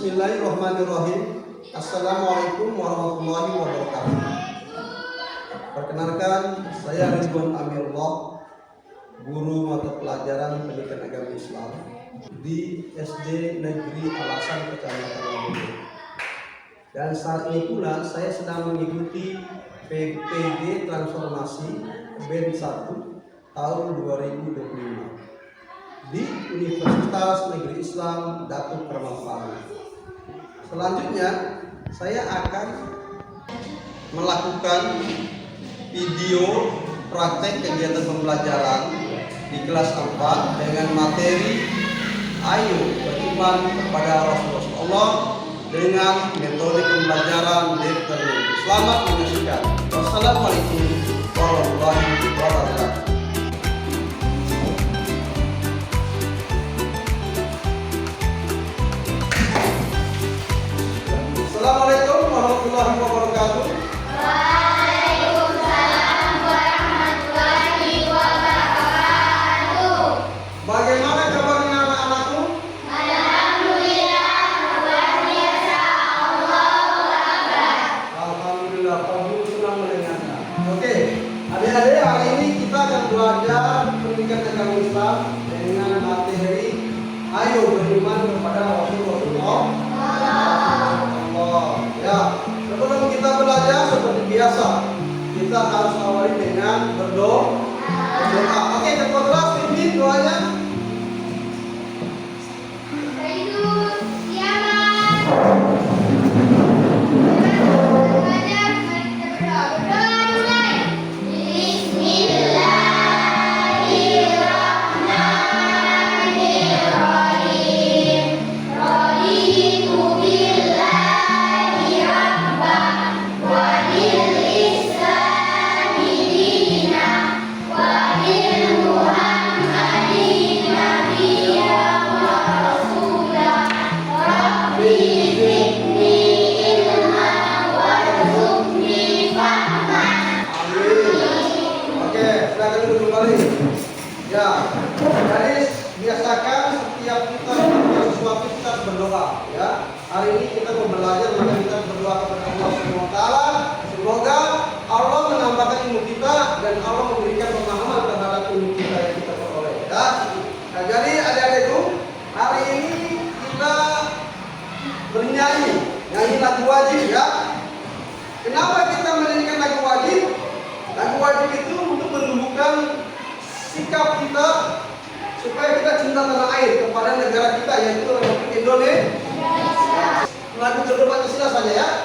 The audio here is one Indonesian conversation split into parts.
Bismillahirrahmanirrahim. Assalamualaikum warahmatullahi wabarakatuh. Perkenalkan, saya Ridwan Amirullah, guru mata pelajaran pendidikan agama Islam di SD Negeri Alasan Kecamatan Lampung. Dan saat ini pula saya sedang mengikuti PPG Transformasi BEN 1 tahun 2025 di Universitas Negeri Islam Datuk Kermampang. Selanjutnya saya akan melakukan video praktek kegiatan pembelajaran di kelas 4 dengan materi Ayo beriman kepada Rasulullah dengan metode pembelajaran deep learning. Selamat menyaksikan. Wassalamualaikum warahmatullahi wabarakatuh. Assalamualaikum warahmatullahi wabarakatuh. Waalaikumsalam warahmatullahi wabarakatuh. Bagaimana kabarnya anak-anakku? Alhamdulillah, luar biasa. Allahu Akbar. Alhamdulillah, Pak Guru senang mendengarkan. Oke, adik-adik, hari ini kita akan belajar pendidikan agama Islam dengan materi Ayo beriman kepada Rasulullah. Ya, sebelum kita belajar seperti biasa, kita harus awali dengan berdoa. Oke, ketua kelas pimpin doanya. Sayyidul Kiamat. Berdoa mulai. Bismillahirrahmanirrahim. Raditu billahi rabban wa bil islami dinan wa bil muhammadin nabiyyan wa rasulan. Rabbi zidni ilman warzuqni fahman. Oke, silakan duduk kembali. Ya, jadi biasakan setiap kita melakukan sesuatu kita harus berdoa. Ya, hari ini kita mau belajar maka kita berdoa kepada Allah Subhanahu Wa Taala. Semoga Allah menambahkan ilmu kita dan Allah memberikan pemahaman terhadap ilmu kita yang kita peroleh. Ya, nah, jadi adik-adikku, hari ini kita bernyanyi, nyanyi lagu wajib ya. Kenapa kita menyanyikan lagu wajib? Lagu wajib itu untuk menumbuhkan sikap kita supaya kita cinta tanah air kepada negara kita yaitu Republik Indonesia. Lagu kedua Pancasila saja ya.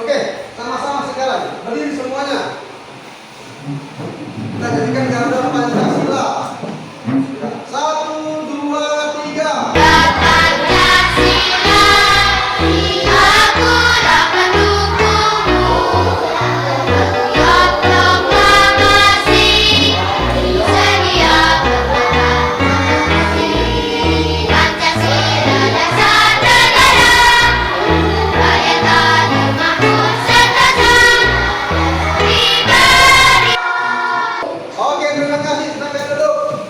Oke, sama-sama sekarang berdiri semuanya. Kita jadikan garda Pancasila. 1, 2, 3. Oke, terima kasih. Sampai duduk.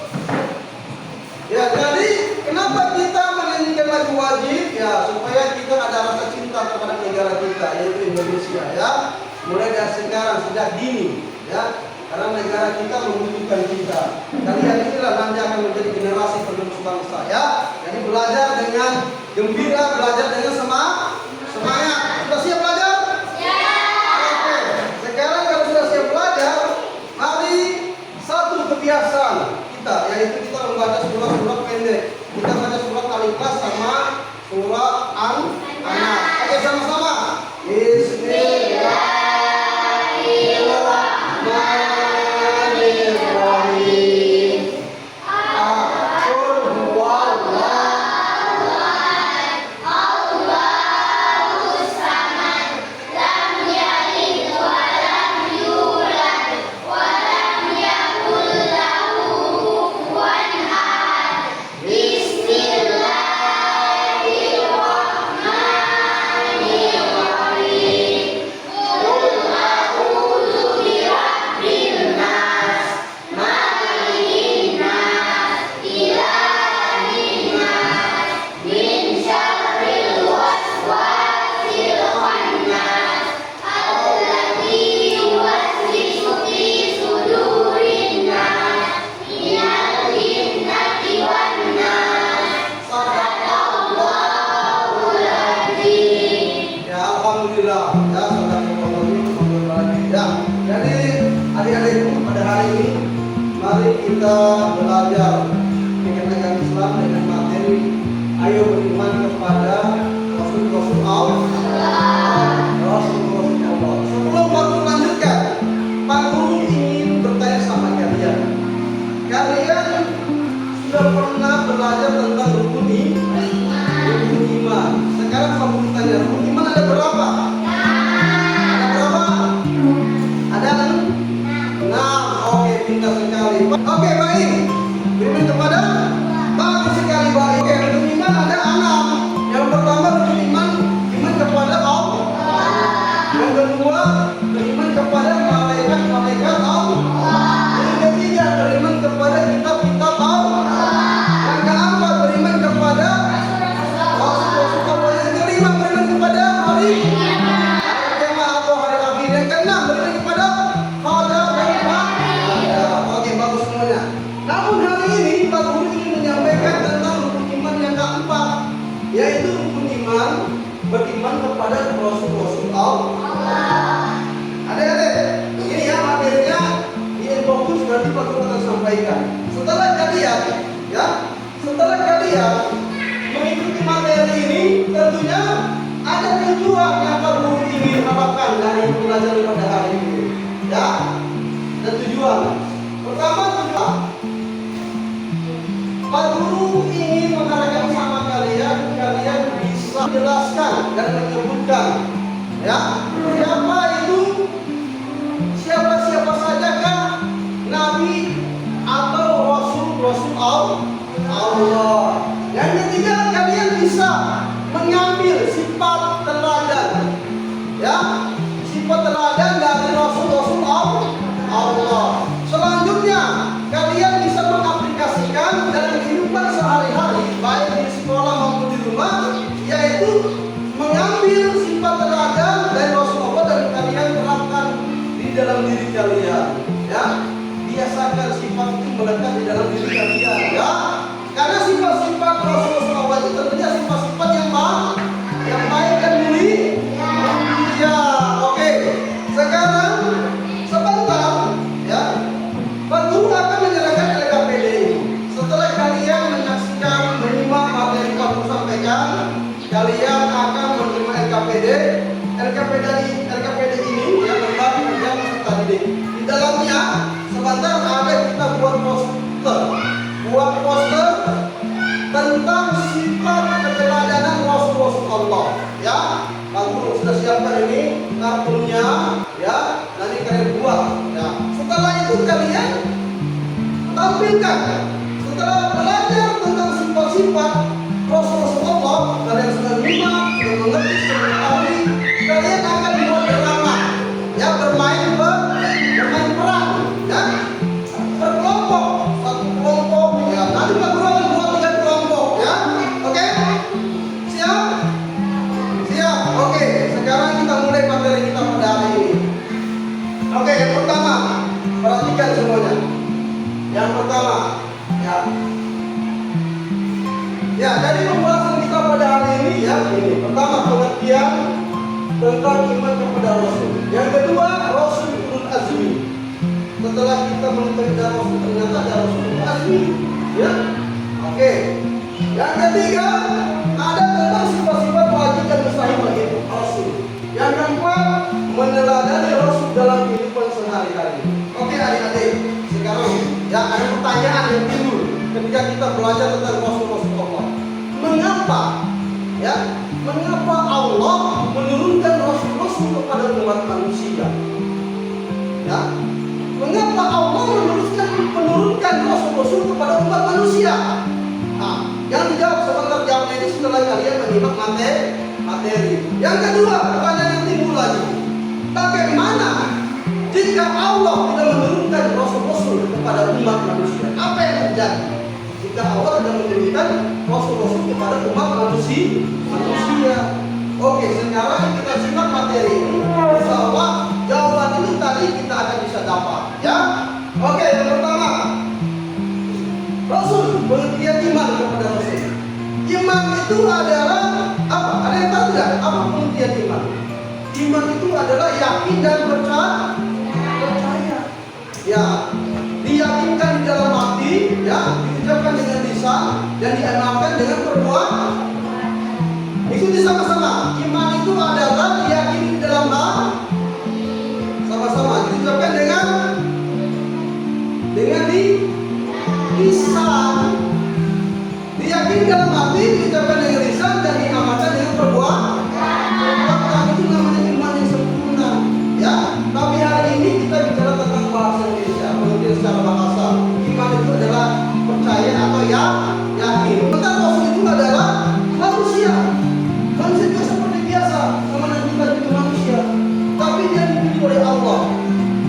Ya, jadi kenapa kita menyanyikan lagu wajib? Ya, supaya kita ada rasa cinta kepada negara kita, yaitu Indonesia. Ya, mulai dari sekarang sejak dini. Ya, karena negara kita membutuhkan kita. Kalian inilah nanti akan menjadi generasi penerus bangsa. Ya, jadi belajar dengan gembira, belajar dengan semangat. Sudah siap belajar? Oke, sekarang kalau sudah siap belajar, mari satu kebiasaan kita, yaitu kita membaca surat-surat pendek. Kita baca surat Al-Ikhlas sama surat An-Nas. Oke, sama-sama. Bismillahirrahmanirrahim. Qul huwallahu ahad. adik-adik, pada hari ini mari kita belajar mengenai Islam dengan materi ayo beriman kepada Rasul-Rasul Allah. Rasul-Rasul Allah. Sebelum Pak lanjutkan, Pak Guru ingin bertanya sama kalian. Kalian sudah pernah belajar tentang rukun iman. Sekarang Pak Guru tanya, rukun iman ada berapa? Ada berapa? Ada 6. Oke, pintar sekali. Oke, baik. Beriman kepada bagus sekali, baik. Oke, rukun iman ada 6. Yang pertama rukun iman kepada Allah. Yang kedua beriman kepada malaikat Allah. Yang ketiga beriman kepada kitab-kitab Allah. Yang keempat beriman kepada Rasul-Rasul Allah. Yang kelima beriman kepada hari kiamat atau hari akhir. Yang keenam beriman kepada qadar dan qadar. Oke, bagus semuanya. Namun hari ini Pak Guru ingin menyampaikan tentang rukun iman yang keempat, yaitu rukun iman beriman kepada Rasul-Rasul Allah. Adik-adik, ini ya materinya di infokus nanti Pak Guru akan sampaikan. Setelah kalian mengikuti materi ini, tentunya ada tujuan yang Pak Guru ingin harapkan dari pelajaran pada hari ini. Ya, dan tujuan. Pertama tujuan, Pak Guru ingin mengharapkan sama kalian bisa menjelaskan dan menyebutkan, ya, siapa sajakah Nabi atau Rasul Allah. Yang ketiga, kalian bisa mengambil sifat teladan, ya, sifat teladan dari Rasul Allah. Selanjutnya, kalian bisa mengaplikasikan dalam kehidupan sehari-hari, baik di sekolah maupun di rumah, yaitu mengambil sifat teladan dari Rasulullah dan kalian terapkan di dalam diri kalian. Ya, biasakan sifat itu melekat di dalam diri kalian. Ya, karena sifat-sifat Rasulullah itu tentunya sifat-sifat yang baik dan mulia. Oke, sekarang sebentar, ya, Pak Guru akan menyerahkan LKPD ini. Setelah kalian menyimak materi Pak Guru sampaikan, kalian akan menerima LKPD ini yang tentang yang peserta didik. Di dalamnya sebentar ada kita buat poster tentang sifat keteladanan Rasul Allah. Ya, Pak Guru sudah siapkan ini kartunya, ya, nanti kalian buat. Ya, setelah itu kalian tampilkan. Setelah belajar tentang sifat-sifat Rasulullah, kalian sudah menyimak, sudah mengerti, sudah mengetahui, kalian akan membuat drama, ya, bermain peran, ya, berkelompok, satu kelompok, ya, nanti Pak Guru akan buat 3 kelompok, ya, oke? Siap, oke. Sekarang kita mulai materi kita pada hari ini. Oke, yang pertama, perhatikan semuanya. Yang pertama, ya, dari pembahasan kita pada hari ini, ya, ini pertama pengertian tentang iman kepada Rasul. Yang kedua, Rasul ulul azmi. Setelah kita mengetahui Rasul, ternyata ada Rasul ulul azmi, ya. Oke. Yang ketiga, ada tentang sifat-sifat wajib dan mustahil bagi Rasul. Yang keempat, meneladani Rasul dalam kehidupan sehari-hari. Oke, adik-adik, sekarang ya ada pertanyaan yang timbul ketika kita belajar tentang Rasul-Rasul Allah. Mengapa Allah menurunkan Rasul-Rasul kepada umat manusia? Ya, mengapa Allah menurunkan Rasul-Rasul kepada umat manusia? Nah, yang dijawab sebentar jawabnya ini setelah kalian menyimak materi. Yang kedua, pertanyaan yang timbul lagi, bagaimana jika Allah tidak menurunkan Rasul-Rasul kepada umat manusia? Apa yang terjadi jika Allah tidak menurunkan Rasul-Rasul kepada umat manusia? Oke, sekarang kita simak materi ini. Insya Allah jawaban itu tadi kita akan bisa dapat, ya. Oke, yang pertama, Rasul, pengertian iman kepada Rasul. Iman itu adalah apa? Ada yang tahu tidak? Apa pengertian iman? Iman itu adalah yakin dan percaya. Ya, diyakinkan di dalam hati, ya, diucapkan dengan lisan dan diamalkan dengan perbuatan. Ikuti sama-sama. Iman itu adalah diyakini di dalam hati. Sama-sama diucapkan dengan lisan. Diyakini dalam hati, diucapkan dengan lisan dan diamalkan dengan perbuatan. Perbuatan itu namanya iman yang sempurna. Ya, tapi hari ini kita bicara tentang bahasa Indonesia, pengertian secara bahasa. Iman itu adalah percaya atau yakin. Tentang Rasul itu adalah manusia. Manusia juga seperti biasa, sama dengan kita juga manusia. Tapi dia dipilih oleh Allah,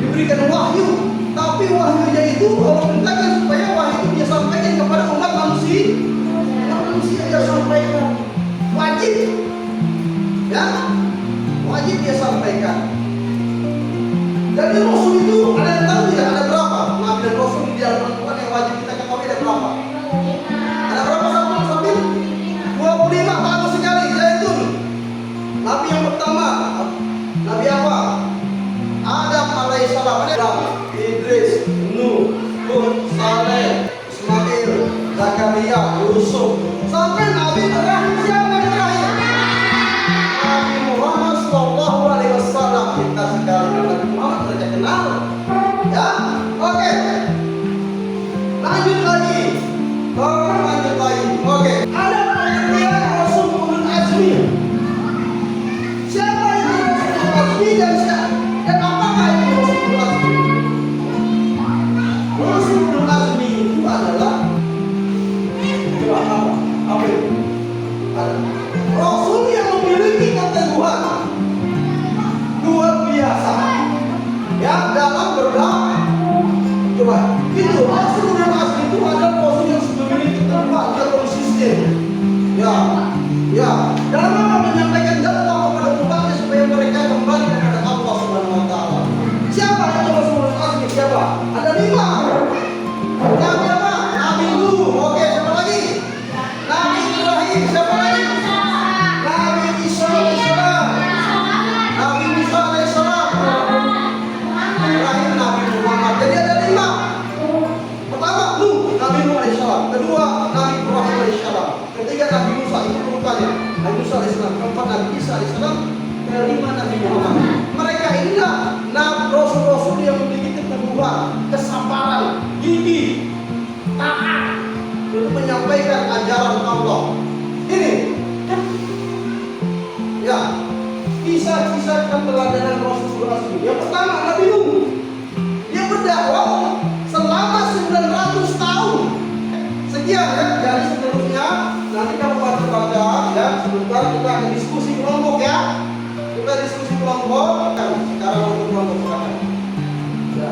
diberikan wahyu. Tapi wahyunya itu Allah perintahkan supaya wahyu itu dia sampaikan kepada umat manusia. Manusia dia sampaikan. Wajib, ya, wajib dia sampaikan. Jadi Rasul itu ada yang tahu tidak? Ada berapa? Nabi dan Rasul di dalam Al-Quran yang wajib kita ketahui ada berapa? Ada berapa sampai 25, bagus sekali. Zaitun. Nabi yang pertama, Nabi apa? Adam alaihissalam. Adam, Idris, Nuh, Hud, Saleh, Ismail, Zakaria, Yusuf. Sampai Nabi terakhir, siapa yang terakhir? Nabi Muhammad Sallallahu Alaihi Wasallam. Kita sekali Nabi Muhammad sudah kenal, ya. Oke. Lanjut lagi. Lanjut lagi. Oke. Ada pengertian Rasul Ulul Azmi. Siapa itu Rasul Ulul Azmi dan apakah itu Rasul Ulul Azmi? Rasul Ulul Azmi itu adalah apa itu? Rasul yang memiliki keteguhan luar biasa, ya, dalam berdakwah. Coba, itu Rasul Ulul Azmi itu adalah Rasul yang memiliki keteguhan, dia konsisten, ya, dalam apa menyampaikan dakwah kepada umatnya supaya mereka kembali kepada Allah Subhanahu Wa Taala. Siapa itu Rasul Ulul Azmi? Siapa? Ada 5. Nabi apa? Nabi Nuh. Oke, siapa lagi? Nabi Ibrahim. Siapa lagi? Nabi Isa alaihissalam. Nabi Musa alaihissalam. Terakhir Nabi Muhammad. Jadi ada 5. Pertama Nuh, Nabi Nuh alaihissalam. Kedua Nabi Ibrahim alaihissalam. Ketiga Nabi Musa, itu urutannya. Nabi Musa alaihissalam. Keempat Nabi Isa alaihissalam. Kelima Nabi Muhammad. Mereka inilah rasul-rasul yang memiliki keteguhan, kesabaran, gigih, taat untuk menyampaikan ajaran Allah. Ini, ya, kisah-kisah keteladanan Rasul Azmi. Yang pertama Nabi Nuh. Dia berdakwah selama 900 tahun. Sekian ya, dari seterusnya nanti kamu baca ya, sebentar kita akan diskusi kelompok ya. Kita diskusi kelompok kan sekarang untuk kelompok sekarang. Ya,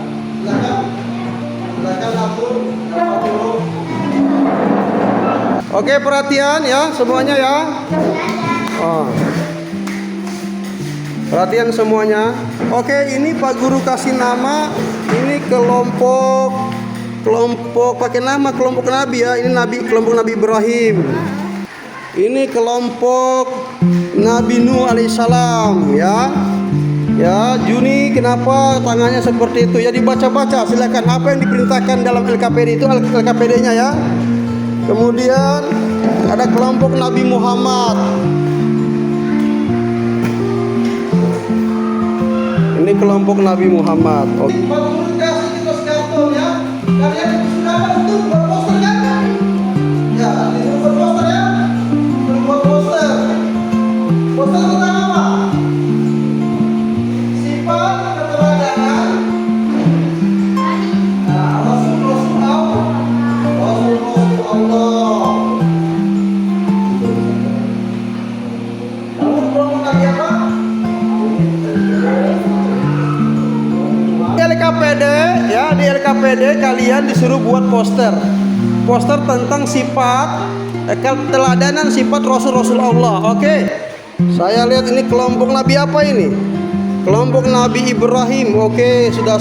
silakan atur dulu. Oke, perhatian ya semuanya ya. Perhatian semuanya. Oke, ini Pak Guru kasih nama. Ini kelompok pakai nama kelompok Nabi ya. Ini kelompok Nabi Ibrahim. Ini kelompok Nabi Nuh alaihissalam ya. Ya, Juni kenapa tangannya seperti itu? Ya dibaca-baca silakan apa yang diperintahkan dalam LKPD itu LKPD-nya ya. Kemudian ada kelompok Nabi Muhammad. Ini kelompok Nabi Muhammad. Oke. Kalian sudah bantu buat poster kan? Ya, ini buat poster ya. Buat poster. Poster tentang apa? Sifat keteladanan. Nah, Rasul Allah. Lalu kelompok Nabi apa? LKPD ya, di LKPD kalian disuruh buat poster tentang sifat keteladanan sifat Rasul Allah. Oke. Saya lihat ini kelompok Nabi apa ini? Kelompok Nabi Ibrahim. Oke, sudah.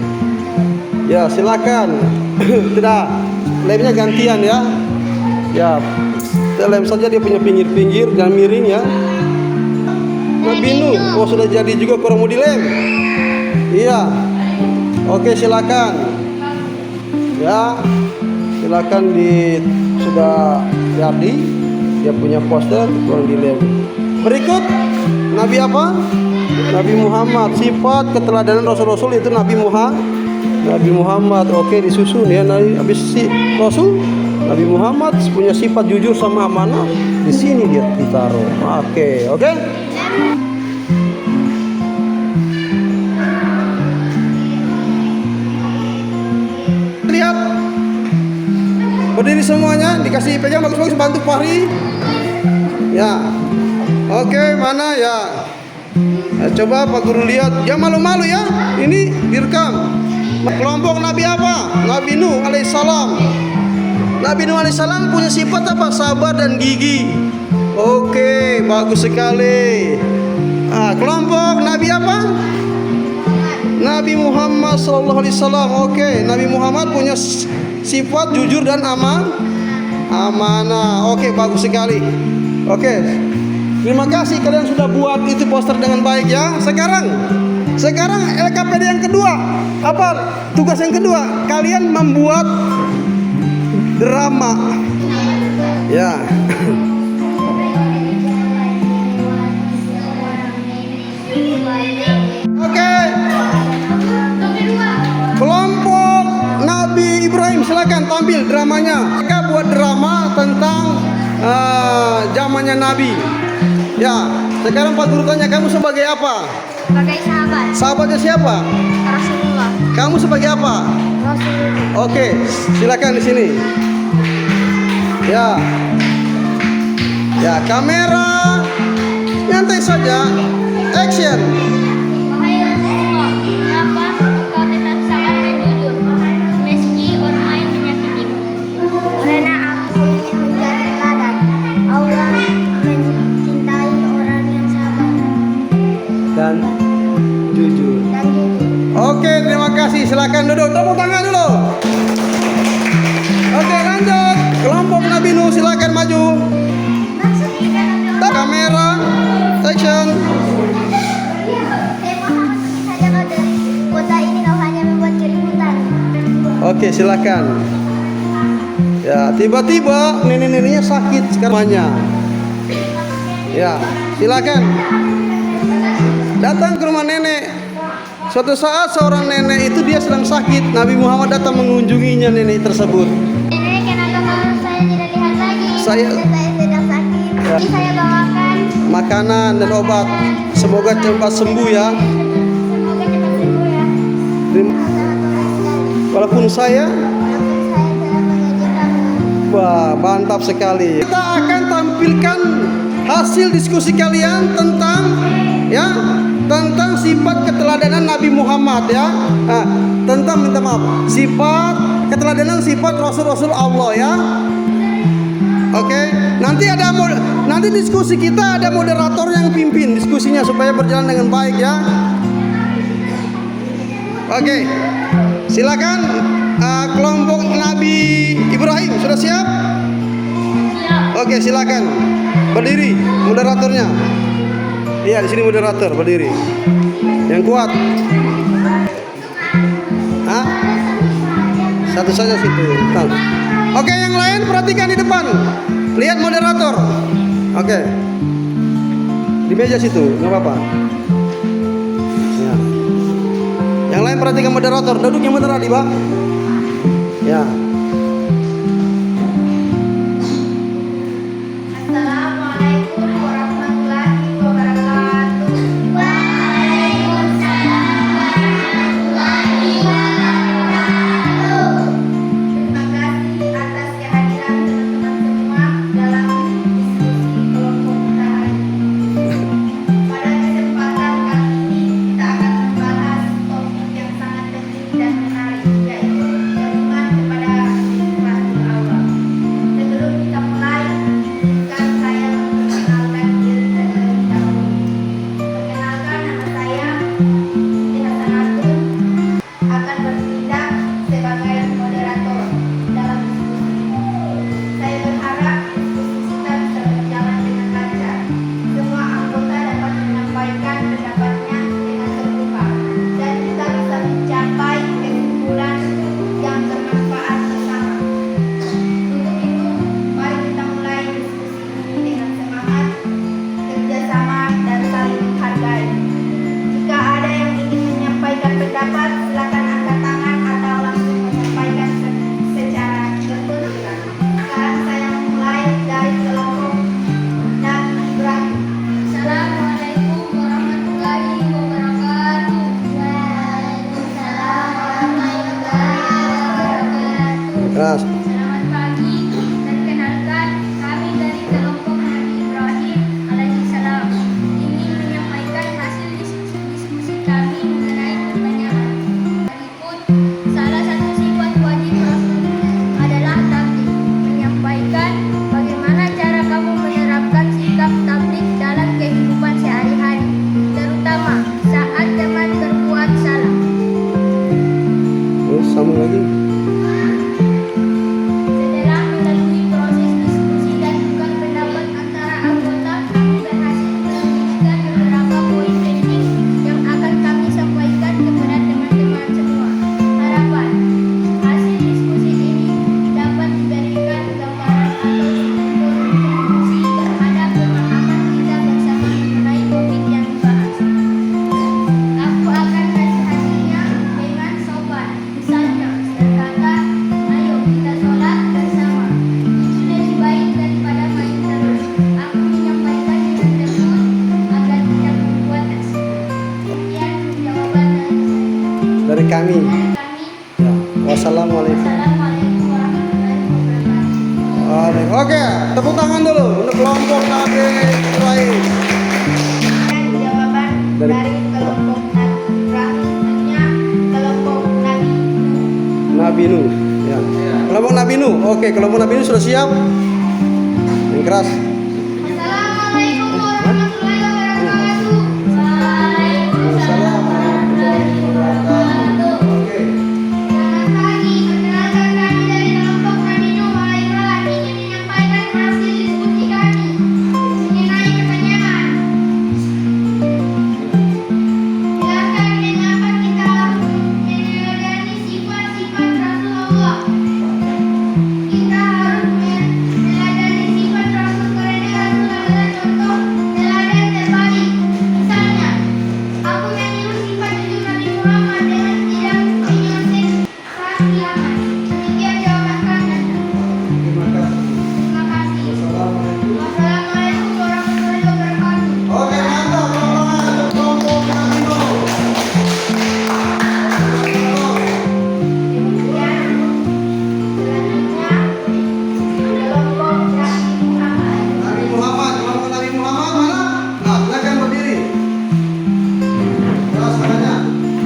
Ya, silakan. Tidak, lemnya gantian ya. Ya, kita lem saja dia punya pinggir-pinggir dan miring ya. Nabi Nuh, sudah jadi juga kurang mau dilem. Iya. Oke, silakan. Ya, silakan sudah jadi. Dia punya poster, kurang dilihat. Berikut Nabi apa? Nabi Muhammad. Sifat keteladanan Rasul-Rasul itu Nabi Muhammad. Oke, disusun ya. Habis si Rasul Nabi Muhammad punya sifat jujur sama amanah. Di sini dia ditaruh. Oke. Lihat. Berdiri semuanya, dikasih pegang bagus-bagus, bantu Fahri. Ya. Oke, mana ya? Coba Pak Guru lihat. Jangan malu-malu ya. Ini direkam. Kelompok Nabi apa? Nabi Nuh alaihissalam. Nabi Nuh alaihissalam punya sifat apa? Sabar dan gigih. Oke, bagus sekali. Kelompok Nabi apa? Nabi Muhammad sallallahu alaihi wasallam. Oke, Nabi Muhammad punya sifat jujur dan amanah. Oke, bagus sekali. Oke. Terima kasih kalian sudah buat itu poster dengan baik ya. Sekarang LKPD yang kedua. Apa tugas yang kedua? Kalian membuat drama. Ya. Oke. Kelompok Nabi Ibrahim, silakan tampil dramanya. Mereka buat drama tentang zamannya Nabi. Ya, sekarang Pak Guru tanya, kamu sebagai apa? Sebagai sahabat Sahabatnya siapa? Rasulullah. Kamu sebagai apa? Rasulullah. Oke, silakan di sini. Ya, kamera, nyantai saja. Action. Wahai Rasulullah, kenapa kau tetap sabar dan jujur meski orang lain menyakitimu? Karena aku ingin menjadi teladan. Allah mencintai orang yang sabar Dan jujur. dan jujur. Oke, terima kasih. Silakan duduk. Tepuk tangan dulu. Oke, lanjut. Kelompok Nabi Nuh, silakan maju. Kamera, action. Saja kau dari kota ini, kau hanya membuat keributan. Oke, silakan. Ya, tiba-tiba nenek-neneknya sakit sekarangnya. Ya, silakan. Datang ke rumah nenek. Suatu saat seorang nenek itu dia sedang sakit. Nabi Muhammad datang mengunjunginya nenek tersebut. Nenek, kenapa kalau saya tidak lihat lagi? Saya sedang sakit. Ya. Jadi saya bawakan makanan dan obat. Semoga cepat sembuh ya. Semoga cepat sembuh ya. Walaupun saya Walaupun saya telah mengajikan. wah, mantap sekali. Kita akan tampilkan hasil diskusi kalian tentang sifat keteladanan Nabi Muhammad ya. Minta maaf, sifat keteladanan sifat Rasul-Rasul Allah ya. Oke, nanti diskusi kita ada moderator yang pimpin diskusinya supaya berjalan dengan baik ya. Oke, silakan kelompok Nabi Ibrahim sudah siap? Oke, silakan berdiri moderatornya. Iya, di sini moderator berdiri. Yang kuat. Satu saja situ. Oke, yang lain perhatikan di depan. Lihat moderator. Oke. Di meja situ, nggak apa-apa. Ya. Yang lain perhatikan moderator. Duduknya benar, Pak. Ya. Assalamualaikum warahmatullahi wabarakatuh. Waalaikumsalam warahmatullahi wabarakatuh. Terima kasih atas kehadiran teman-teman semua dalam diskusi kelompok kita hari ini. Pada kesempatan kali ini kita akan membahas topik yang sangat penting dan menarik, yaitu dukungan kepada Keras. Selamat pagi, perkenalkan kami dari kelompok Nabi Ibrahim alaihissalam ingin menyampaikan hasil diskusi kami mengenai pertanyaan. Berikut salah satu sifat wajib Rasul adalah tabligh. Menyampaikan bagaimana cara kamu menerapkan sikap tabligh dalam kehidupan sehari-hari, terutama saat teman berbuat salah. Terus sambung lagi. Setelah melalui proses diskusi dan tukar pendapat antara anggota, kami berhasil menemukan beberapa poin penting yang akan kami sampaikan kepada teman-teman semua. Harapan hasil diskusi ini dapat diberikan gambaran atau kontribusi terhadap pemahaman kita bersama mengenai topik yang dibahas. Aku akan menasihatinya dengan sopan. Misalnya, berkata, ayo kita sholat bersama. Itu lebih baik daripada main terus. Aku menyampaikan dengan lembut agar tidak membuat tersinggung. Sekian jawaban Dari kami. dari kami. Ya. Wassalamualaikum. Wassalamualaikum warahmatullahi wabarakatuh. Oke, tepuk tangan dulu untuk kelompok Nabi Ibrahim. Dan jawaban Dari- dari kelompok Nabi Ibrahim hanya kelompok Nabi Nuh. Nabi Nuh. Ya. Kelompok Nabi Nuh. Oke, kelompok Nabi Nuh sudah siap? Yang keras. Assalamualaikum warahmatullahi wabarakatuh. Waalaikumsalam warahmatullahi wabarakatuh. Oke. Selamat pagi, perkenalkan kami dari kelompok Nabi Nuh alaihissalam ingin menyampaikan hasil diskusi kami mengenai pertanyaan. Silakan kenapa kita meneladani sifat-sifat Rasulullah. Kita harus meneladani sifat Rasul karena Rasul adalah contoh teladan terbaik. Misalnya, aku meniru sifat jujur Nabi Muhammad dengan tidak menyelesaikan kehadiran. Demikian jawaban kami. Terima kasih. Terima kasih. Wassalamualaikum. Wassalamualaikum warahmatullahi wabarakatuh. Oke, mantap. Tepuk tangan untuk kelompok Nabi Nuh. Kemudian selanjutnya kelompok Nabi Muhammad. Nabi Muhammad, kelompok Nabi Muhammad mana? Nah, silakan berdiri. Keras tangannya.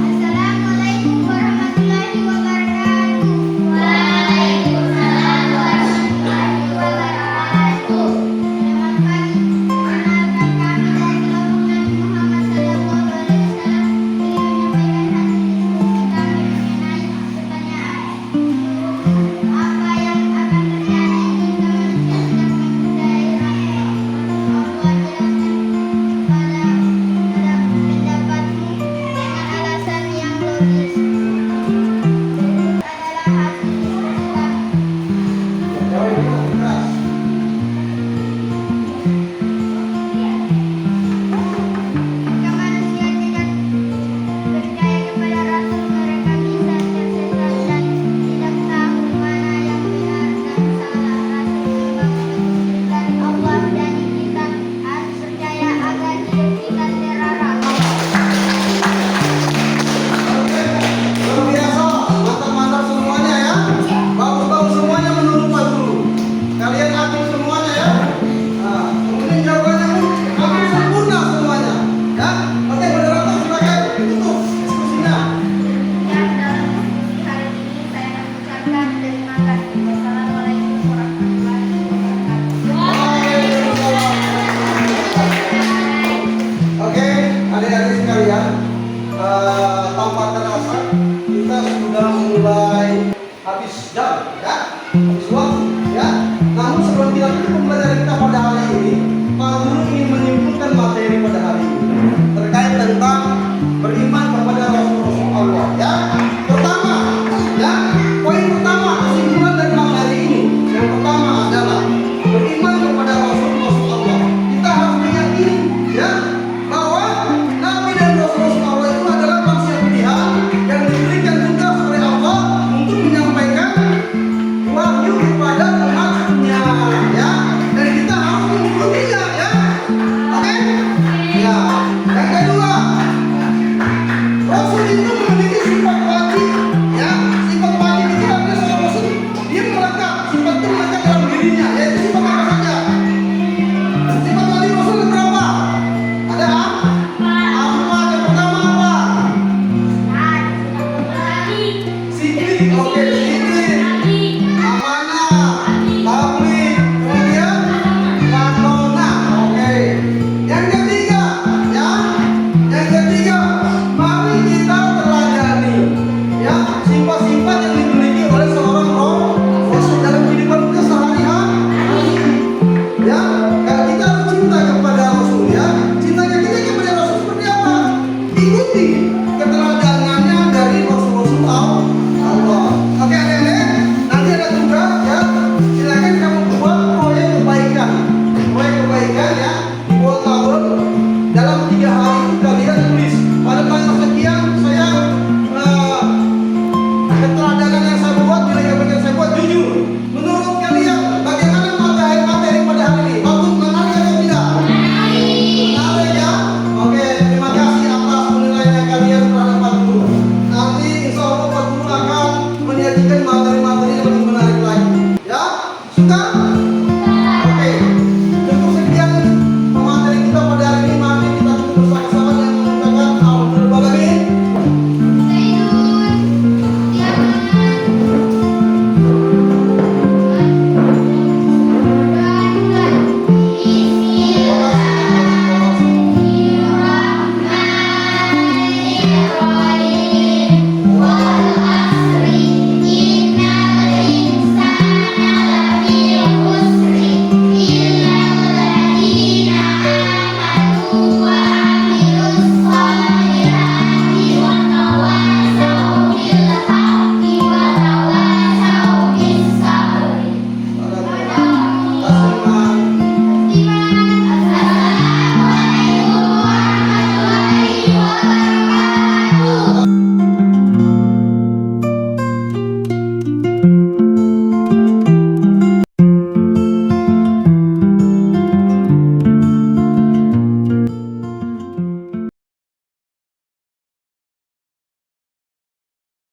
Assalamualaikum warahmatullahi wabarakatuh. Waalaikumsalam warahmatullahi wabarakatuh. Selamat pagi. Perkenalkan kami dari kelompok Nabi Muhammad sallallahu alaihi wasallam ingin menyampaikan hasil diskusi kami mengenai pertanyaan. Apa yang akan terjadi jika manusia sedang memperdayai rakyat? Allah jelaskan pada pendapatmu dengan alasan yang logis. Berikut adalah hasil diskusi kami. Jauh ini keras. Jika manusia tidak percaya kepada Rasul, mereka bisa tersesat dan tidak tahu mana yang benar dan salah. Rasul membawa petunjuk dari Allah dan kita harus percaya agar hidup kita terarah. Luar biasa, mantap-mantap semuanya ya. Bagus-bagus semuanya menurut Pak Guru. Kalian aktif semuanya ya. Nah, kemudian jawabannya aktif sempurna semuanya. Ya, oke moderator silakan tutup diskusinya. Demikian dalam diskusi hari ini saya mengucapkan terima kasih. Wassalamualaikum warahmatullahi wabarakatuh. Oke, adik-adik sekalian, tanpa terasa kita sudah mulai habis jam, ya, habis waktu, ya. Namun sebelum kita tutup pembelajaran kita pada hari ini, Pak Guru ingin menyimpulkan materi pada hari ini terkait tentang beriman kepada Rasul Allah, ya. Pertama, ya, poin pertama dapat jujur. Menurut kalian, bagaimana materi pada hari ini? Bagus, menarik atau tidak? Menarik ya? Oke, terima kasih atas penilaian kalian terhadap Pak Guru. Nanti insya Allah Pak Guru akan menyajikan materi-materi